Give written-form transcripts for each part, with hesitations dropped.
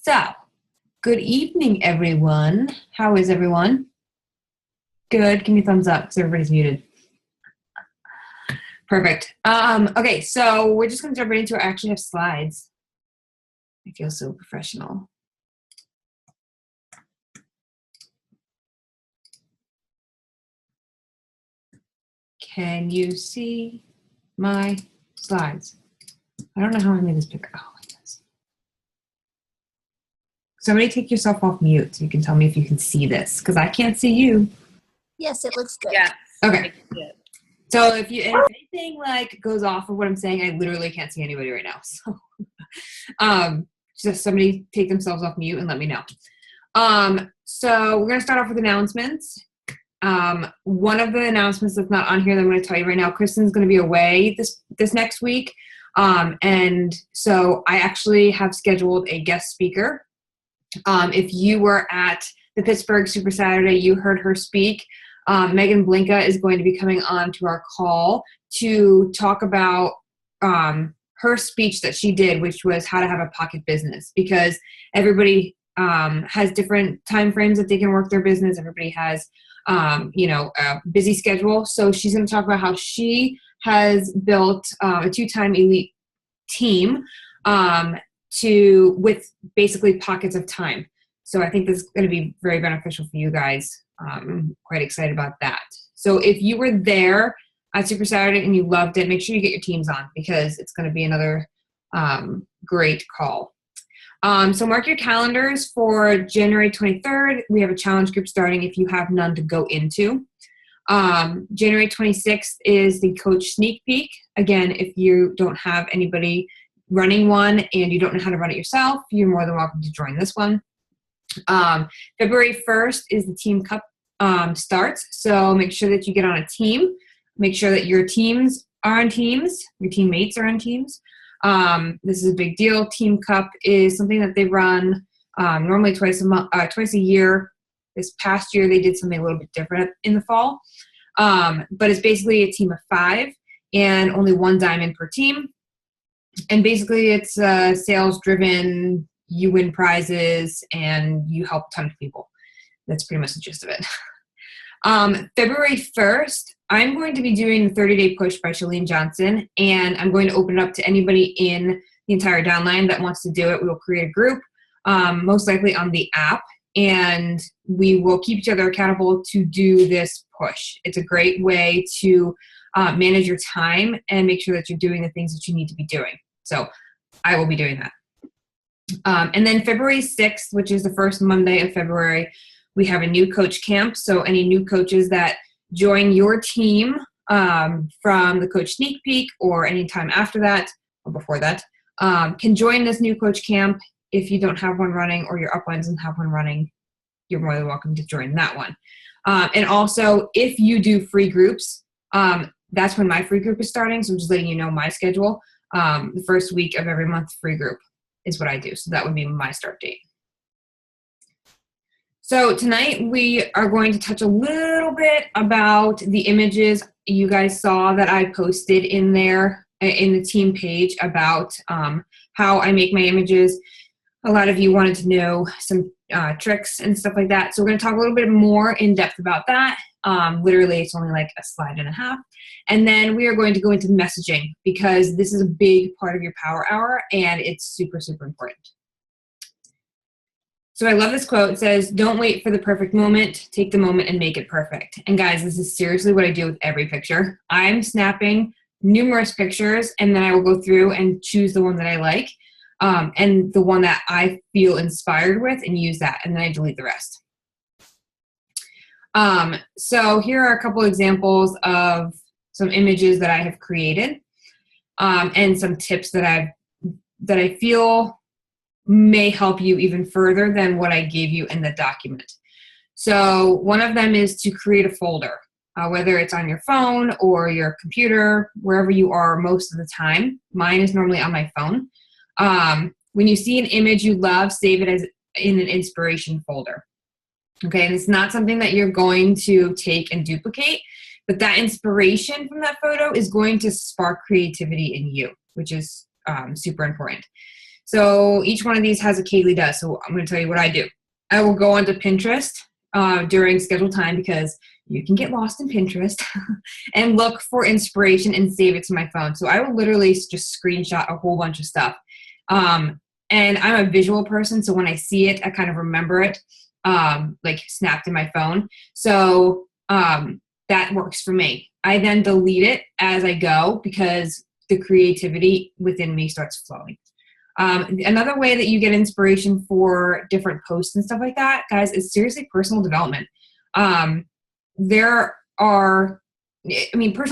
So, good evening, everyone. How is everyone? Good. Give me a thumbs up because everybody's muted. Perfect. Okay, so we're just going to jump right into it. I actually have slides. I feel so professional. Can you see my slides? I don't know how I made this bigger. Oh, like this. Somebody take yourself off mute so you can tell me if you can see this, because I can't see you. Yes, it looks good. Yeah. Okay. So if anything like goes off of what I'm saying, I literally can't see anybody right now. So just somebody take themselves off mute and let me know. So we're gonna start off with announcements. One of the announcements that's not on here that I'm going to tell you right now, Kristen's going to be away this next week. And so I actually have scheduled a guest speaker. If you were at the Pittsburgh Super Saturday, you heard her speak. Megan Blinka is going to be coming on to our call to talk about her speech that she did, which was how to have a pocket business, because everybody has different time frames that they can work their business. Everybody has a busy schedule. So she's going to talk about how she has built a 2-time elite team with basically pockets of time. So I think this is going to be very beneficial for you guys. I'm quite excited about that. So if you were there at Super Saturday and you loved it, make sure you get your teams on, because it's going to be another great call. So mark your calendars for January 23rd. We have a challenge group starting if you have none to go into. January 26th is the coach sneak peek. Again, if you don't have anybody running one and you don't know how to run it yourself, you're more than welcome to join this one. February 1st is the Team Cup starts. So make sure that you get on a team. Make sure that your teams are on teams. Your teammates are on teams. This is a big deal. Team Cup is something that they run normally twice a year. This past year they did something a little bit different in the fall. But it's basically a team of 5 and only 1 diamond per team. And basically it's sales driven. You win prizes and you help a ton of people. That's pretty much the gist of it. February 1st, I'm going to be doing the 30-day push by Chalene Johnson, and I'm going to open it up to anybody in the entire downline that wants to do it. We will create a group, most likely on the app, and we will keep each other accountable to do this push. It's a great way to manage your time and make sure that you're doing the things that you need to be doing. So I will be doing that. And then February 6th, which is the first Monday of February, we have a new coach camp. So any new coaches that join your team from the coach sneak peek or any time after that or before that can join this new coach camp. If you don't have one running or your upline doesn't have one running, you're more than welcome to join that one. And also, if you do free groups, that's when my free group is starting. So I'm just letting you know my schedule. The first week of every month, free group is what I do. So that would be my start date. So tonight we are going to touch a little bit about the images you guys saw that I posted in there in the team page about how I make my images. A lot of you wanted to know some tricks and stuff like that. So we're going to talk a little bit more in depth about that. Literally, it's only like a slide and a half. And then we are going to go into messaging, because this is a big part of your power hour and it's super, super important. So I love this quote. It says, "Don't wait for the perfect moment. Take the moment and make it perfect." And guys, this is seriously what I do with every picture. I'm snapping numerous pictures, and then I will go through and choose the one that I like and the one that I feel inspired with, and use that, and then I delete the rest. So here are a couple examples of some images that I have created and some tips that I feel may help you even further than what I gave you in the document. So one of them is to create a folder, whether it's on your phone or your computer, wherever you are most of the time. Mine is normally on my phone. When you see an image you love, save it as in an inspiration folder. Okay, and it's not something that you're going to take and duplicate, but that inspiration from that photo is going to spark creativity in you, which is super important. So each one of these has a Kaylee Does. So I'm going to tell you what I do. I will go onto Pinterest during scheduled time, because you can get lost in Pinterest and look for inspiration and save it to my phone. So I will literally just screenshot a whole bunch of stuff. And I'm a visual person, so when I see it, I kind of remember it, like snapped in my phone. So that works for me. I then delete it as I go, because the creativity within me starts flowing. Another way that you get inspiration for different posts and stuff like that, guys, is seriously personal development. Personal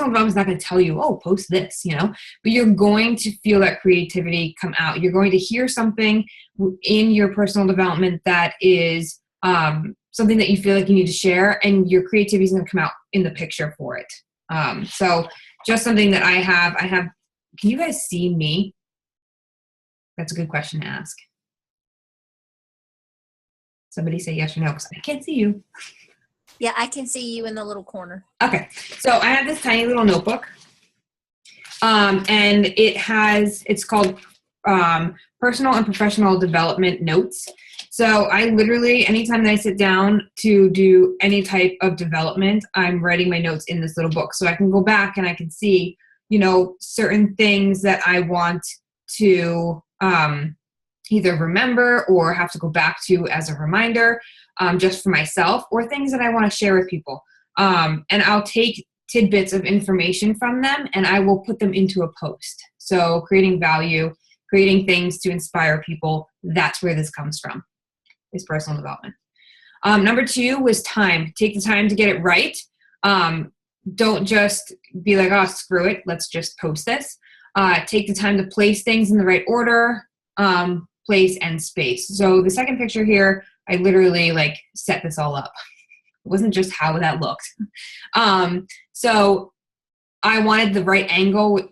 development is not going to tell you, oh, post this, but you're going to feel that creativity come out. You're going to hear something in your personal development that is something that you feel like you need to share, and your creativity is going to come out in the picture for it. So just something that I have, can you guys see me? That's a good question to ask. Somebody say yes or no, because I can't see you. Yeah, I can see you in the little corner. Okay, so I have this tiny little notebook, and it's called Personal and Professional Development Notes. So I literally, anytime that I sit down to do any type of development, I'm writing my notes in this little book, so I can go back and I can see, certain things that I want to either remember or have to go back to as a reminder, just for myself, or things that I want to share with people. And I'll take tidbits of information from them and I will put them into a post. So creating value, creating things to inspire people, that's where this comes from, is personal development. Number 2 was time. Take the time to get it right. Don't just be like, oh, screw it, let's just post this. Take the time to place things in the right order, place and space. So the second picture here, I literally set this all up. It wasn't just how that looked. So I wanted the right angle,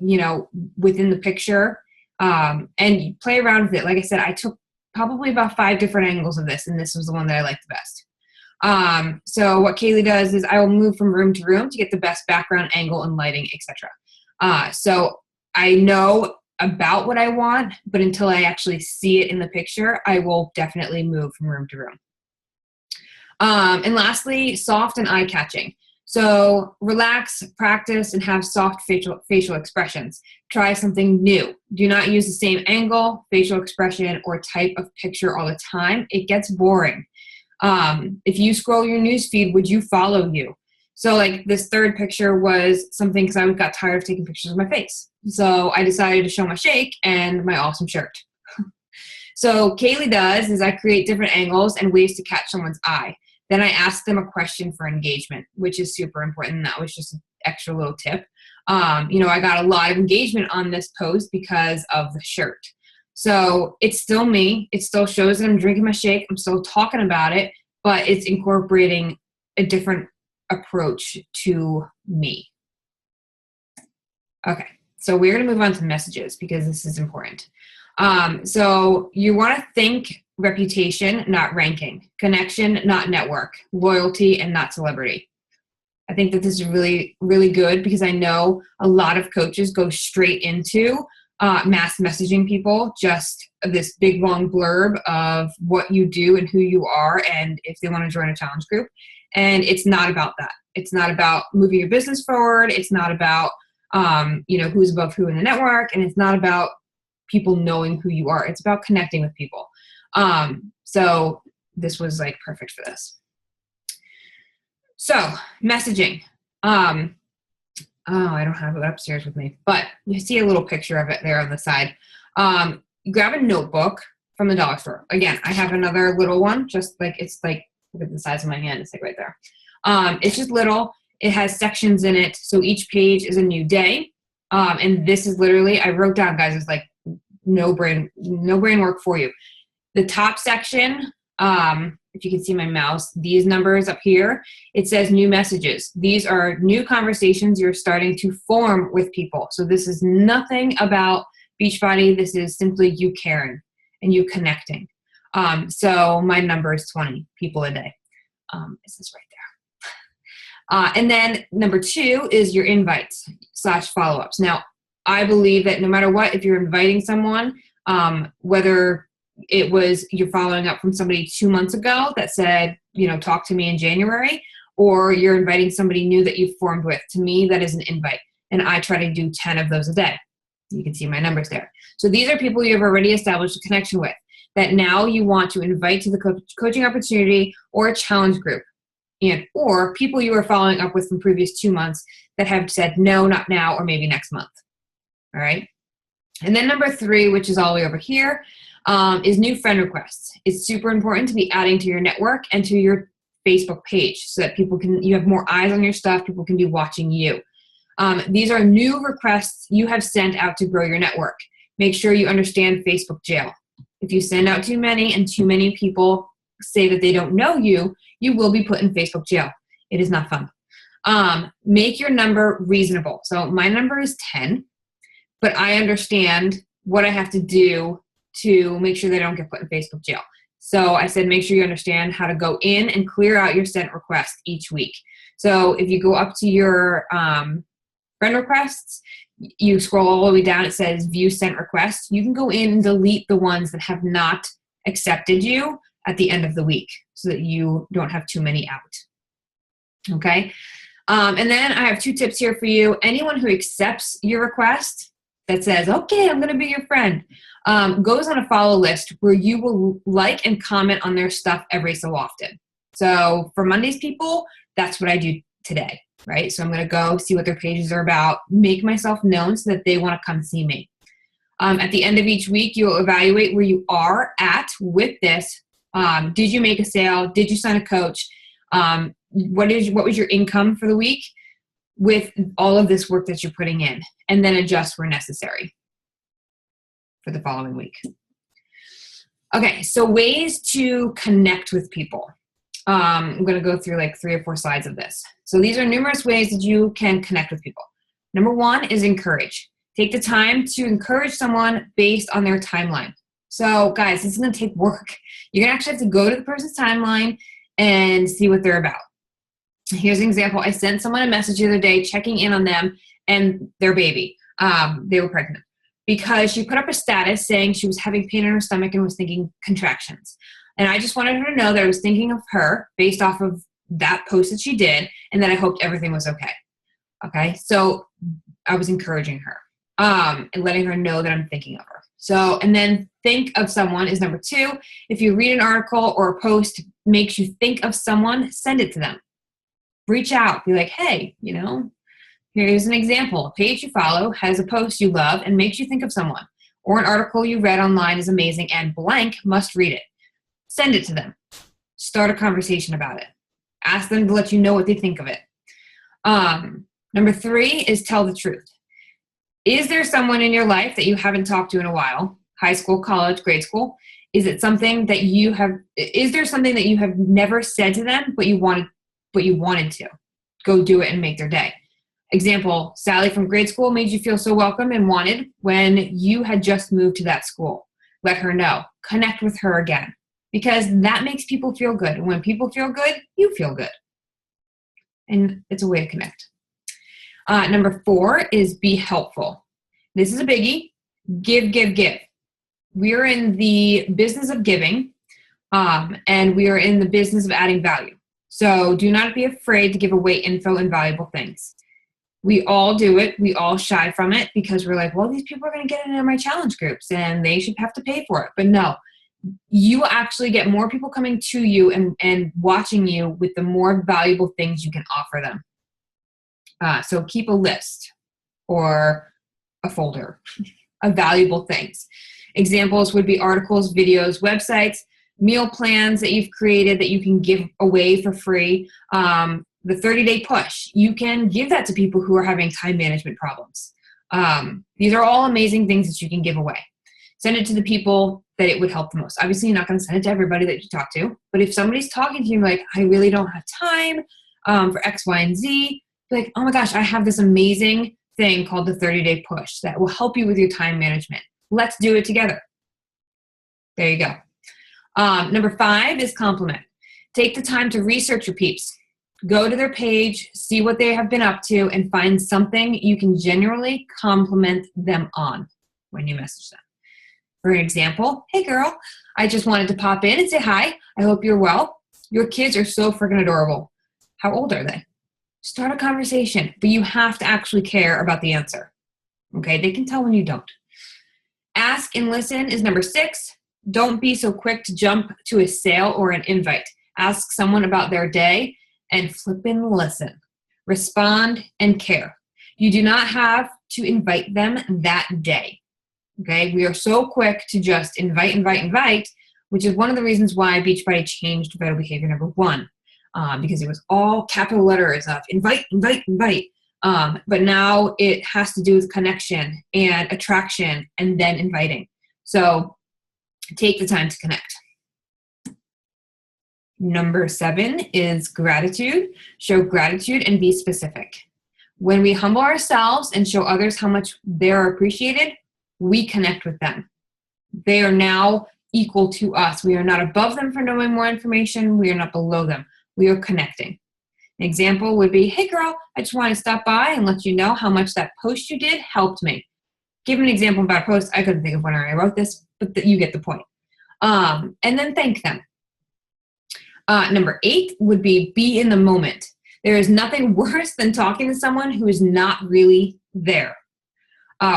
within the picture, and play around with it. Like I said, I took probably about 5 different angles of this, and this was the one that I liked the best. So what Kaylee does is I will move from room to room to get the best background angle and lighting, etc. So I know about what I want, but until I actually see it in the picture, I will definitely move from room to room. And lastly, soft and eye-catching. So relax, practice, and have soft facial expressions. Try something new. Do not use the same angle, facial expression, or type of picture all the time. It gets boring. If you scroll your newsfeed, would you follow you? So this third picture was something because I got tired of taking pictures of my face. So I decided to show my shake and my awesome shirt. So Kaylee Does is I create different angles and ways to catch someone's eye. Then I ask them a question for engagement, which is super important. That was just an extra little tip. I got a lot of engagement on this post because of the shirt. So it's still me. It still shows that I'm drinking my shake. I'm still talking about it, but it's incorporating a different approach to me. Okay, so we're going to move on to messages because this is important. So you want to think reputation, not ranking, connection, not network, loyalty, and not celebrity. I think that this is really, really good because I know a lot of coaches go straight into mass messaging people, just this big long blurb of what you do and who you are and if they want to join a challenge group. And it's not about that. It's not about moving your business forward. It's not about, who's above who in the network. And it's not about people knowing who you are. It's about connecting with people. So this was perfect for this. So messaging. I don't have it upstairs with me, but you see a little picture of it there on the side. Grab a notebook from the dollar store. Again, I have another little one, just look at the size of my hand. It's right there. It's just little. It has sections in it. So each page is a new day. And this is literally, I wrote down, guys, it's no brain work for you. The top section, if you can see my mouse, these numbers up here, it says new messages. These are new conversations you're starting to form with people. So this is nothing about Beachbody. This is simply you caring and you connecting. So my number is 20 people a day. Is this right there? And then number 2 is your invites / follow-ups. Now, I believe that no matter what, if you're inviting someone, Whether it was you're following up from somebody 2 months ago that said, talk to me in January, or you're inviting somebody new that you've formed with. To me, that is an invite. And I try to do 10 of those a day. You can see my numbers there. So these are people you've already established a connection with that now you want to invite to the coaching opportunity or a challenge group, or people you are following up with from previous 2 months that have said, no, not now, or maybe next month. All right. And then number 3, which is all the way over here, is new friend requests. It's super important to be adding to your network and to your Facebook page so that you have more eyes on your stuff. People can be watching you. These are new requests you have sent out to grow your network. Make sure you understand Facebook jail. If you send out too many and too many people say that they don't know you, you will be put in Facebook jail. It is not fun. Make your number reasonable. So my number is 10, but I understand what I have to do to make sure they don't get put in Facebook jail. So I said, make sure you understand how to go in and clear out your sent request each week. So if you go up to your friend requests, you scroll all the way down, it says view sent requests. You can go in and delete the ones that have not accepted you at the end of the week so that you don't have too many out. Okay. And then I have 2 tips here for you. Anyone who accepts your request that says, okay, I'm going to be your friend, goes on a follow list where you will like and comment on their stuff every so often. So for Monday's people, that's what I do today, right? So I'm going to go see what their pages are about, make myself known so that they want to come see me. At the end of each week, you'll evaluate where you are at with this. Did you make a sale? Did you sign a coach? What was your income for the week with all of this work that you're putting in? And then adjust where necessary for the following week. Okay, so ways to connect with people. I'm going to go through like 3 or 4 slides of this. So these are numerous ways that you can connect with people. Number 1 is encourage. Take the time to encourage someone based on their timeline. So guys, this is going to take work. You're going to actually have to go to the person's timeline and see what they're about. Here's an example. I sent someone a message the other day checking in on them and their baby. They were pregnant because she put up a status saying she was having pain in her stomach and was thinking contractions. And I just wanted her to know that I was thinking of her based off of that post that she did and that I hoped everything was okay. Okay, so I was encouraging her and letting her know that I'm thinking of her. So, and then think of someone is number 2. If you read an article or a post makes you think of someone, send it to them. Reach out. Be like, hey, here's an example. A page you follow has a post you love and makes you think of someone. Or an article you read online is amazing and blank must read it. Send it to them. Start a conversation about it. Ask them to let you know what they think of it. Number 3 is tell the truth. Is there someone in your life that you haven't talked to in a while? High school, college, grade school? Is there something that you have never said to them, but you wanted to? Go do it and make their day. Example, Sally from grade school made you feel so welcome and wanted when you had just moved to that school. Let her know. Connect with her again because that makes people feel good. And when people feel good, you feel good. And it's a way to connect. Number 4 is be helpful. This is a biggie. Give, give, give. We are in the business of giving, and we are in the business of adding value. So do not be afraid to give away info and valuable things. We all do it. We all shy from it because we're like, well, these people are going to get into my challenge groups and they should have to pay for it. But no, you will actually get more people coming to you and watching you with the more valuable things you can offer them. So keep a list or a folder of valuable things. Examples would be articles, videos, websites, meal plans that you've created that you can give away for free. The 30-day push, you can give that to people who are having time management problems. These are all amazing things that you can give away. Send it to the people that it would help the most. Obviously, you're not going to send it to everybody that you talk to, but if somebody's talking to you like, I really don't have time for X, Y, and Z, be like, oh my gosh, I have this amazing thing called the 30-day push that will help you with your time management. Let's do it together. There you go. Number 5 is compliment. Take the time to research your peeps. Go to their page, see what they have been up to, and find something you can genuinely compliment them on when you message them. For an example, hey girl, I just wanted to pop in and say hi. I hope you're well. Your kids are so freaking adorable. How old are they? Start a conversation, but you have to actually care about the answer. Okay, they can tell when you don't. Ask and listen is number 6. Don't be so quick to jump to a sale or an invite. Ask someone about their day and flip and listen. Respond and care. You do not have to invite them that day. Okay, we are so quick to just invite, which is one of the reasons why Beachbody changed vital behavior number 1, because it was all capital letters of invite. But now it has to do with connection and attraction and then inviting. So take the time to connect. Number 7 is gratitude. Show gratitude and be specific. When we humble ourselves and show others how much they're appreciated, we connect with them. They are now equal to us. We are not above them for knowing more information. We are not below them. We are connecting. An example would be, hey girl, I just want to stop by and let you know how much that post you did helped me. Give an example about a post. I couldn't think of when I wrote this, but you get the point. And then thank them. Number 8 would be in the moment. There is nothing worse than talking to someone who is not really there.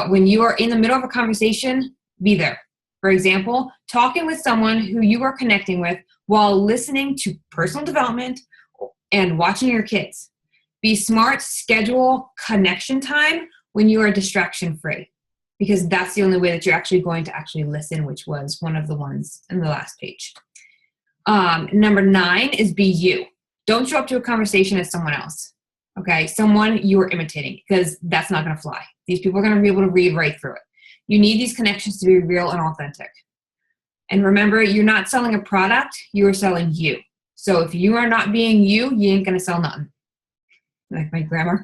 When you are in the middle of a conversation, be there. For example, talking with someone who you are connecting with while listening to personal development and watching your kids. Be smart, schedule connection time when you are distraction free, because that's the only way that you're actually going to actually listen, which was one of the ones in the last page. Number 9 is be you. Don't show up to a conversation as someone else. Okay, someone you are imitating, because that's not going to fly. These people are going to be able to read right through it. You need these connections to be real and authentic. And remember, you're not selling a product, you are selling you. So if you are not being you, you ain't going to sell nothing. Like my grammar.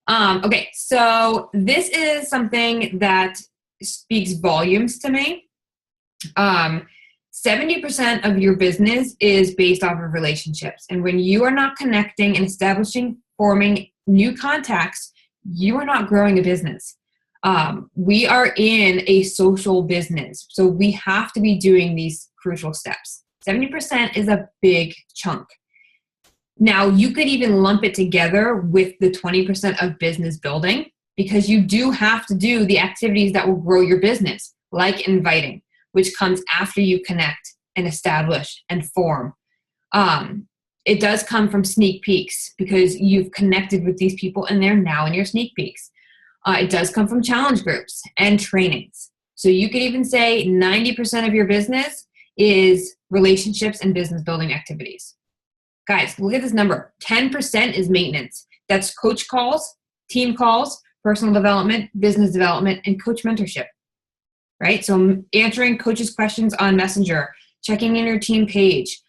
Okay, so this is something that speaks volumes to me. 70% of your business is based off of relationships. And when you are not connecting and establishing, forming new contacts, you are not growing a business. We are in a social business, so we have to be doing these crucial steps. 70% is a big chunk. Now, you could even lump it together with the 20% of business building, because you do have to do the activities that will grow your business, like inviting, which comes after you connect and establish and form. It does come from sneak peeks, because you've connected with these people and they're now in your sneak peeks. It does come from challenge groups and trainings. So you could even say 90% of your business is relationships and business building activities. Guys, look at this number. 10% is maintenance. That's coach calls, team calls, personal development, business development, and coach mentorship. Right? So answering coaches' questions on Messenger, checking in your team page.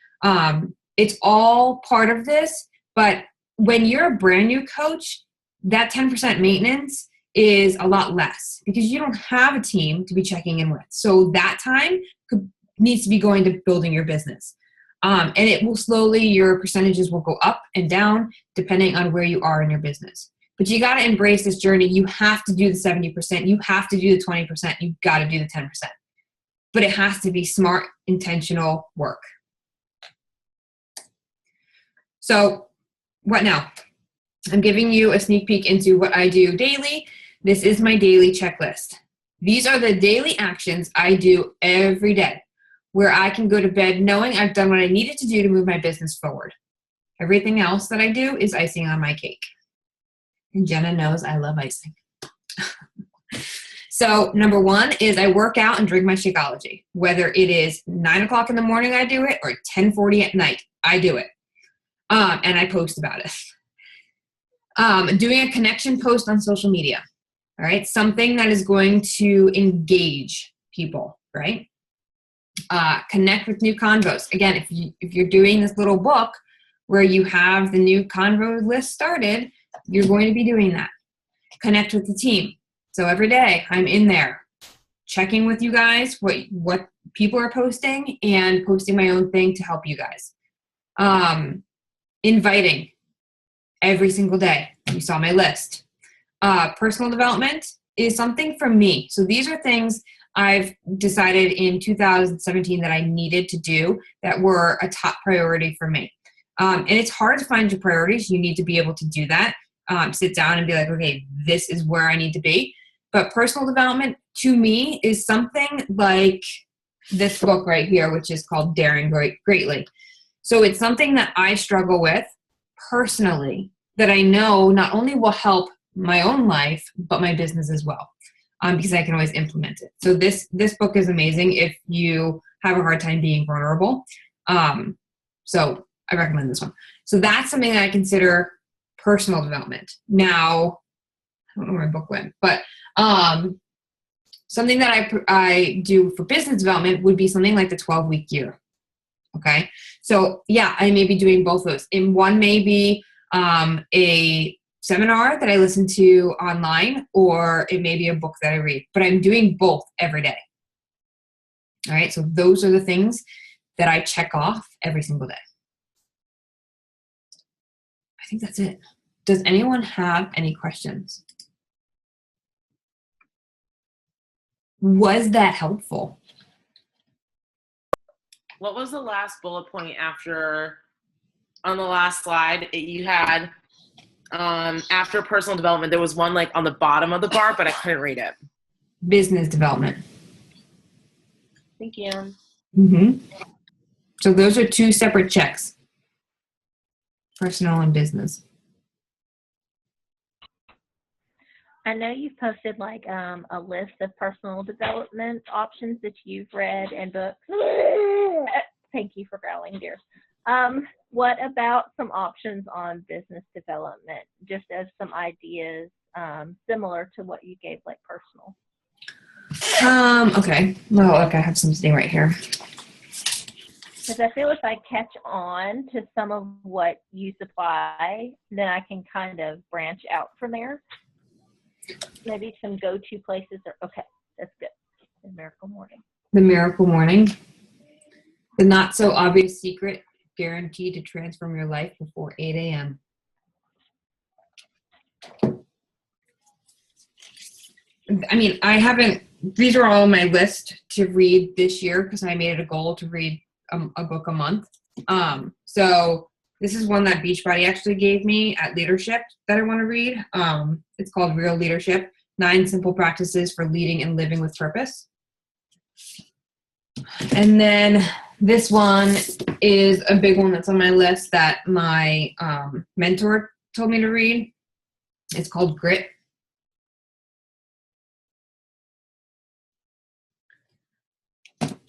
It's all part of this, but when you're a brand new coach, that 10% maintenance is a lot less, because you don't have a team to be checking in with. So that time needs to be going to building your business. And it will slowly, your percentages will go up and down depending on where you are in your business. But you got to embrace this journey. You have to do the 70%. You have to do the 20%. You got to do the 10%. But it has to be smart, intentional work. So what now? I'm giving you a sneak peek into what I do daily. This is my daily checklist. These are the daily actions I do every day, where I can go to bed knowing I've done what I needed to do to move my business forward. Everything else that I do is icing on my cake. And Jenna knows I love icing. So number 1 is I work out and drink my Shakeology. Whether it is 9 o'clock in the morning I do it, or 10:40 at night, I do it. And I post about it. Doing a connection post on social media. All right, something that is going to engage people, right? Connect with new convos. Again, if you're doing this little book where you have the new convo list started, you're going to be doing that. Connect with the team. So every day I'm in there checking with you guys what people are posting and posting my own thing to help you guys. Inviting every single day. You saw my list. Personal development is something from me. So these are things I've decided in 2017 that I needed to do that were a top priority for me. And it's hard to find your priorities. You need to be able to do that. Sit down and be like, okay, this is where I need to be. But personal development to me is something like this book right here, which is called Daring Greatly. So it's something that I struggle with personally that I know not only will help my own life, but my business as well, because I can always implement it. So this book is amazing if you have a hard time being vulnerable. So I recommend this one. So that's something that I consider personal development. Now, I don't know where my book went, but something that I do for business development would be something like the 12-week year. Okay. So yeah, I may be doing both those. And one may be a seminar that I listen to online, or it may be a book that I read, but I'm doing both every day. All right. So those are the things that I check off every single day. I think that's it. Does anyone have any questions? Was that helpful? What was the last bullet point after, on the last slide, you had, after personal development, there was one like on the bottom of the bar, but I couldn't read it. Business development. Thank you. Mm-hmm. So those are two separate checks. Personal and business. I know you've posted like a list of personal development options that you've read and books. Thank you for growling, dear. What about some options on business development, just as some ideas similar to what you gave like personal? Okay. Well, look, I have something right here. Because I feel if I catch on to some of what you supply, then I can kind of branch out from there. Maybe some go-to places are okay. That's good. The Miracle Morning. The Miracle Morning. The not so obvious secret guaranteed to transform your life before 8 a.m. I mean, these are all on my list to read this year because I made it a goal to read a book a month. So this is one that Beachbody actually gave me at Leadership that I want to read. It's called Real Leadership, 9 Simple Practices for Leading and Living with Purpose. And then this one is a big one that's on my list that my mentor told me to read. It's called Grit.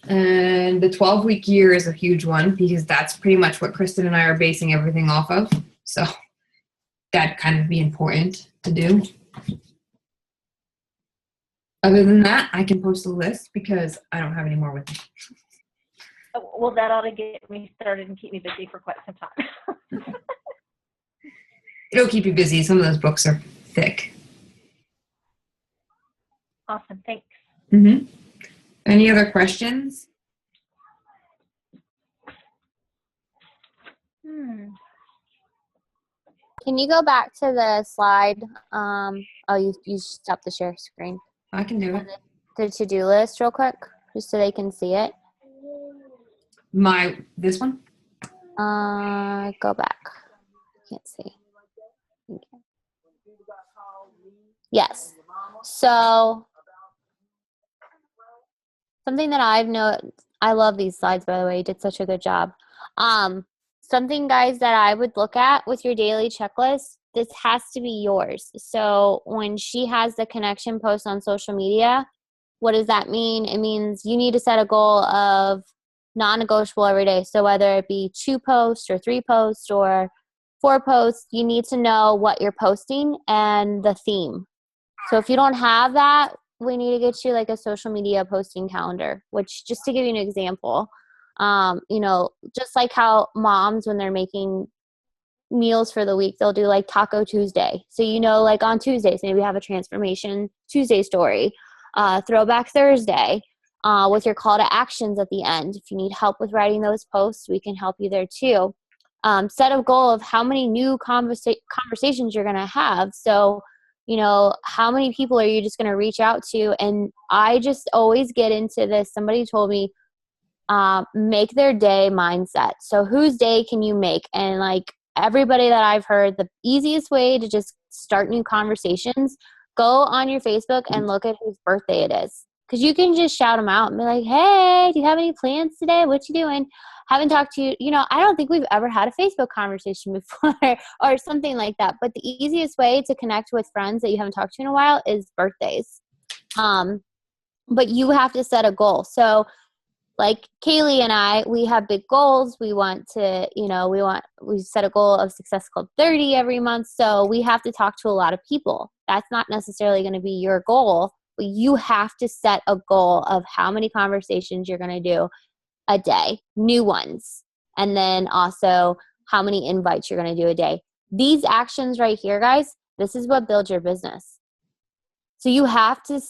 And the 12-week year is a huge one because that's pretty much what Kristen and I are basing everything off of. So that'd kind of be important to do. Other than that, I can post a list because I don't have any more with me. Oh, well, that ought to get me started and keep me busy for quite some time. It'll keep you busy. Some of those books are thick. Awesome. Thanks. Mm-hmm. Any other questions? Can you go back to the slide? Oh, you stopped the share screen. I can do it. The to-do list real quick, just so they can see it. This one? Go back. Can't see. Okay. Yes. So something that I've noticed, I love these slides, by the way. You did such a good job. Something, guys, that I would look at with your daily checklist, this has to be yours. So when she has the connection post on social media, what does that mean? It means you need to set a goal of non-negotiable every day. So whether it be 2 posts or 3 posts or 4 posts, you need to know what you're posting and the theme. So if you don't have that, we need to get you like a social media posting calendar, which, just to give you an example, just like how moms, when they're making meals for the week, they'll do like Taco Tuesday. So, like on Tuesdays, maybe have a Transformation Tuesday story, Throwback Thursday, with your call to actions at the end. If you need help with writing those posts, we can help you there too. Set a goal of how many new conversations you're going to have. So you know, how many people are you just going to reach out to? And I just always get into this. Somebody told me, make their day mindset. So whose day can you make? And like everybody that I've heard, the easiest way to just start new conversations, go on your Facebook and look at whose birthday it is. Because you can just shout them out and be like, hey, do you have any plans today? What you doing? Haven't talked to you. You know, I don't think we've ever had a Facebook conversation before or something like that. But the easiest way to connect with friends that you haven't talked to in a while is birthdays. But you have to set a goal. So like Kaylee and I, we have big goals. We want to, you know, we set a goal of Success Club 30 every month. So we have to talk to a lot of people. That's not necessarily going to be your goal, but you have to set a goal of how many conversations you're going to do a day, new ones. And then also how many invites you're going to do a day. These actions right here, guys, this is what builds your business. So you have to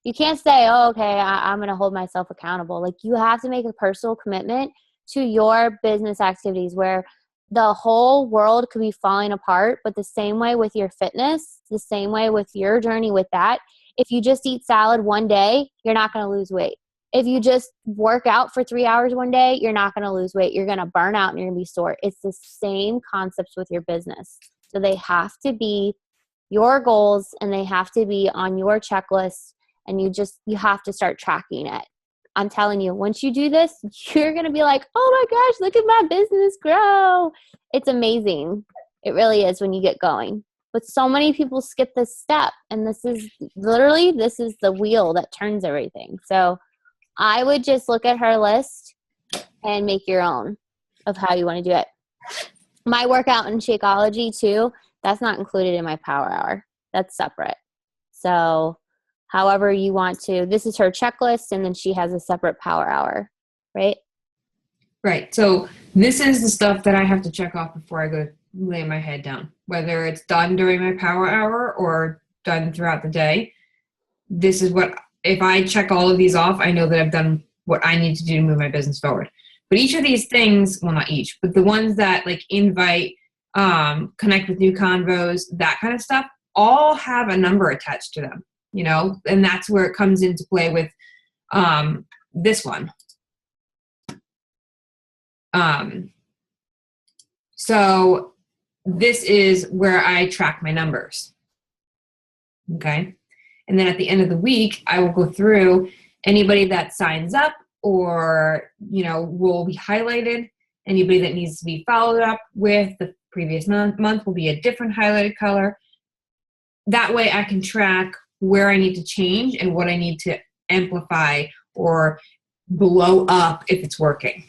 you can't say, oh, okay, I'm going to hold myself accountable. Like you have to make a personal commitment to your business activities where the whole world could be falling apart, but the same way with your fitness, the same way with your journey with that. If you just eat salad one day, you're not going to lose weight. If you just work out for 3 hours one day, you're not going to lose weight. You're going to burn out and you're going to be sore. It's the same concepts with your business. So they have to be your goals and they have to be on your checklist, and you have to start tracking it. I'm telling you, once you do this, you're going to be like, oh my gosh, look at my business grow. It's amazing. It really is when you get going. But so many people skip this step, and this is the wheel that turns everything. So I would just look at her list and make your own of how you want to do it. My workout in Shakeology too, that's not included in my power hour. That's separate. So however you want to, this is her checklist, and then she has a separate power hour, right? Right. So this is the stuff that I have to check off before I go lay my head down, whether it's done during my power hour or done throughout the day. This is what, if I check all of these off, I know that I've done what I need to do to move my business forward. But each of these things, well, not each, but the ones that like invite, connect with new convos, that kind of stuff, all have a number attached to them, you know, and that's where it comes into play with this one. So this is where I track my numbers. Okay. And then at the end of the week, I will go through anybody that signs up or, you know, will be highlighted. Anybody that needs to be followed up with the previous month will be a different highlighted color. That way I can track where I need to change and what I need to amplify or blow up if it's working.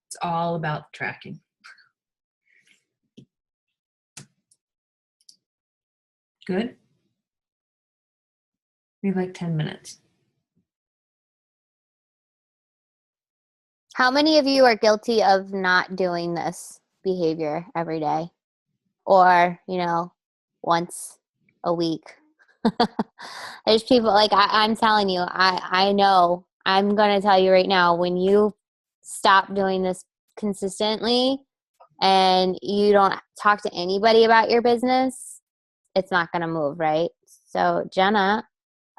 It's all about tracking. Good. We have like 10 minutes. How many of you are guilty of not doing this behavior every day or, you know, once a week? There's people like I'm telling you, I know, I'm going to tell you right now, when you stop doing this consistently and you don't talk to anybody about your business, it's not going to move, right? So Jenna,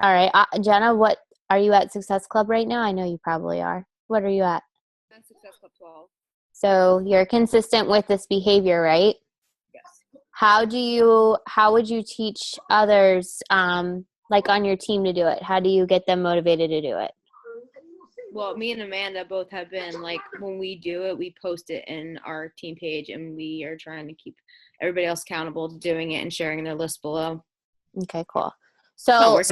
all right, Jenna, what are you at Success Club right now? I know you probably are. What are you at? I'm Success Club 12. So you're consistent with this behavior, right? Yes. How would you teach others, like on your team, to do it? How do you get them motivated to do it? Well, me and Amanda both have been, like, when we do it, we post it in our team page, and we are trying to keep everybody else accountable to doing it and sharing their list below. Okay, cool. So,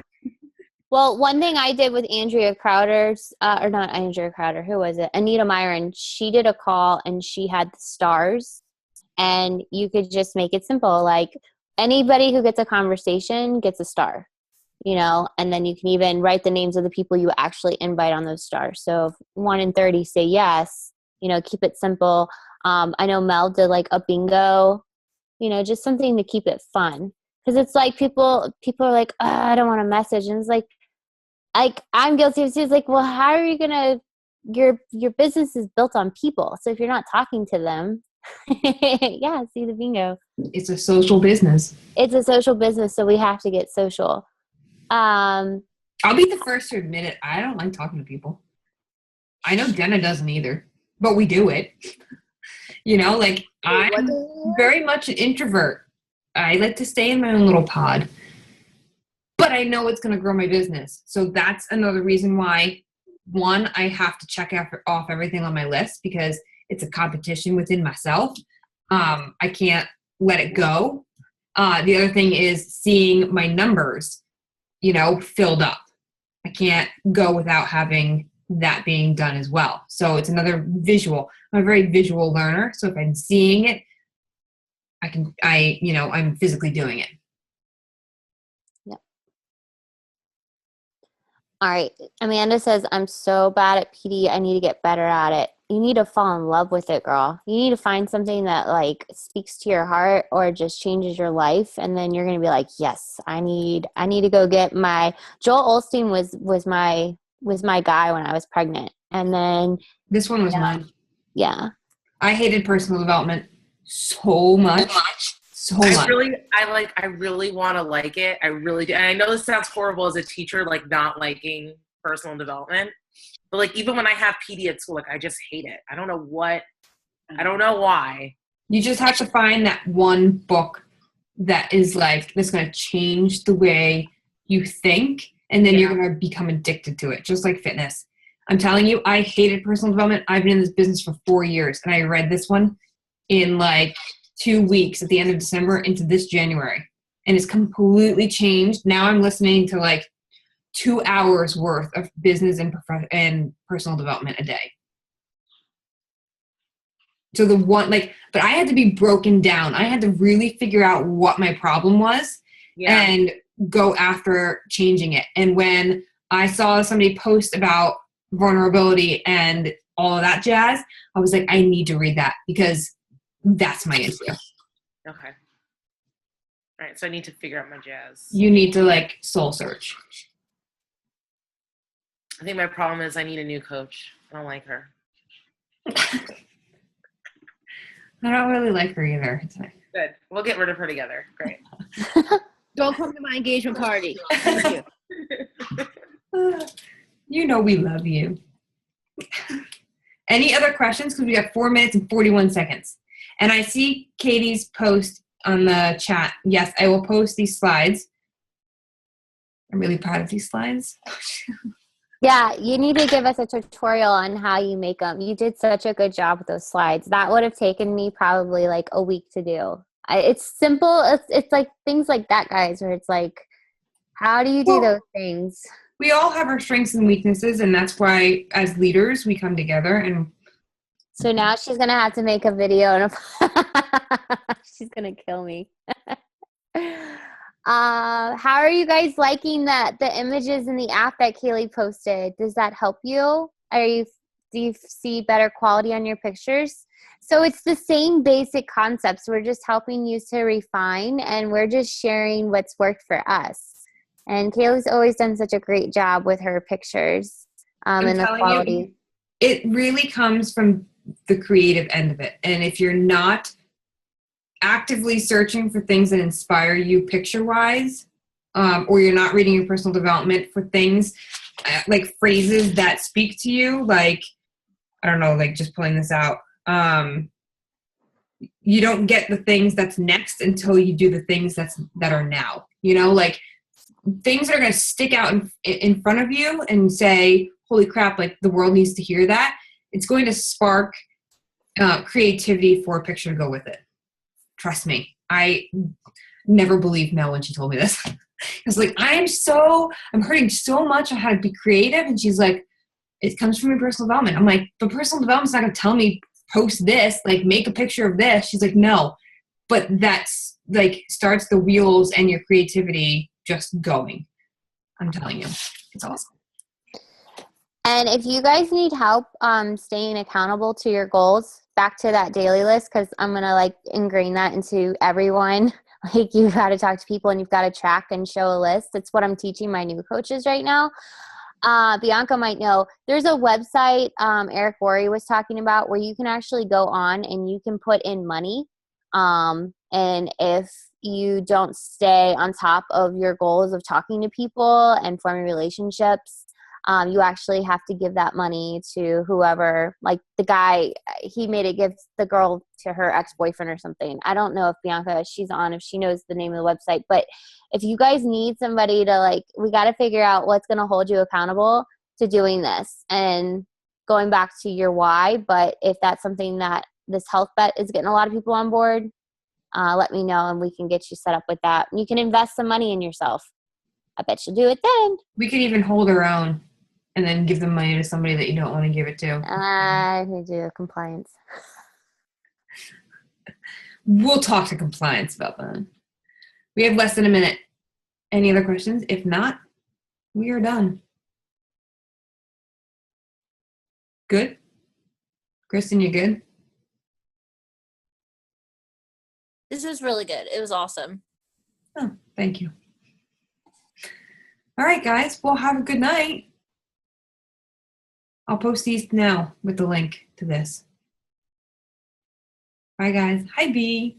well, one thing I did with Andrea Crowder's, or not Andrea Crowder, who was it? Anita Myron. She did a call and she had the stars, and you could just make it simple. Like, anybody who gets a conversation gets a star, you know, and then you can even write the names of the people you actually invite on those stars. So if 1 in 30 say yes, you know, keep it simple. I know Mel did like a bingo, you know, just something to keep it fun. Because it's like people are like, oh, I don't want to message. And it's like I'm guilty of it. It's like, well, how are you going to your business is built on people. So if you're not talking to them, yeah, see the bingo. It's a social business. It's a social business, so we have to get social. I'll be the first to admit it. I don't like talking to people. I know Jenna doesn't either, but we do it. You know, like I'm very much an introvert. I like to stay in my own little pod, but I know it's going to grow my business. So that's another reason why, one, I have to check off everything on my list because it's a competition within myself. I can't let it go. The other thing is seeing my numbers, you know, filled up. I can't go without having that being done as well. So it's another visual. I'm a very visual learner. So if I'm seeing it, I'm physically doing it. Yep. All right. Amanda says, I'm so bad at PD. I need to get better at it. You need to fall in love with it, girl. You need to find something that like speaks to your heart or just changes your life. And then you're going to be like, yes, I need to go get my Joel Osteen was my guy when I was pregnant. And then This one was mine. yeah. I hated personal development so much. So much. I really want to like it. I really do. And I know this sounds horrible as a teacher, like not liking personal development. But like even when I have PD at school, like I just hate it. I don't know why. You just have to find that one book that is like that's going to change the way you think, and then you're going to become addicted to it, just like fitness. I'm telling you, I hated personal development. I've been in this business for 4 years, and I read this one in like 2 weeks at the end of December into this January, and it's completely changed. Now I'm listening to like 2 hours worth of business and personal development a day. So but I had to be broken down. I had to really figure out what my problem was and go after changing it. And when I saw somebody post about vulnerability and all of that jazz, I was like, I need to read that because that's my issue. Okay. All right. So I need to figure out my jazz. You need to like soul search. I think my problem is I need a new coach. I don't like her. I don't really like her either. It's like, Good. We'll get rid of her together. Great. Don't come to my engagement party. Thank you. you know we love you. Any other questions? Because we got 4 minutes and 41 seconds. And I see Katie's post on the chat. Yes, I will post these slides. I'm really proud of these slides. Yeah, you need to give us a tutorial on how you make them. You did such a good job with those slides. That would have taken me probably like a week to do. It's simple. It's like things like that, guys, where it's like, how do you do those things? We all have our strengths and weaknesses, and that's why as leaders we come together. And so now she's going to have to make a video and she's going to kill me. How are you guys liking the images in the app that Kaylee posted? Does that help you? Do you see better quality on your pictures? So it's the same basic concepts. We're just helping you to refine, and we're just sharing what's worked for us. And Kaylee's always done such a great job with her pictures and the quality. It really comes from the creative end of it. And if you're not actively searching for things that inspire you picture-wise, or you're not reading your personal development for things like phrases that speak to you, like, I don't know, like just pulling this out, you don't get the things that's next until you do the things that are now, you know, like things that are going to stick out in front of you and say, holy crap, like the world needs to hear that. It's going to spark creativity for a picture to go with it. Trust me. I never believed Mel when she told me this. I was like, I'm hurting so much on how to be creative. And she's like, it comes from your personal development. I'm like, but personal development's not going to tell me post this, like make a picture of this. She's like, no, but that's like starts the wheels and your creativity just going. I'm telling you, it's awesome. And if you guys need help staying accountable to your goals, back to that daily list, because I'm going to like ingrain that into everyone. Like you've got to talk to people and you've got to track and show a list. It's what I'm teaching my new coaches right now. Bianca might know. There's a website Eric Worre was talking about where you can actually go on and you can put in money. And if you don't stay on top of your goals of talking to people and forming relationships, you actually have to give that money to whoever, like the guy, he made it give the girl to her ex-boyfriend or something. I don't know if Bianca, she's on, if she knows the name of the website, but if you guys need somebody to like, we got to figure out what's going to hold you accountable to doing this and going back to your why. But if that's something that this health bet is getting a lot of people on board, let me know and we can get you set up with that. You can invest some money in yourself. I bet you'll do it then. We could even hold our own and then give the money to somebody that you don't want to give it to. I need to do compliance. We'll talk to compliance about that. We have less than a minute. Any other questions? If not, we are done. Good? Kristen, you good? This was really good. It was awesome. Oh, thank you. All right, guys. Well, have a good night. I'll post these now with the link to this. Bye, guys. Hi, B.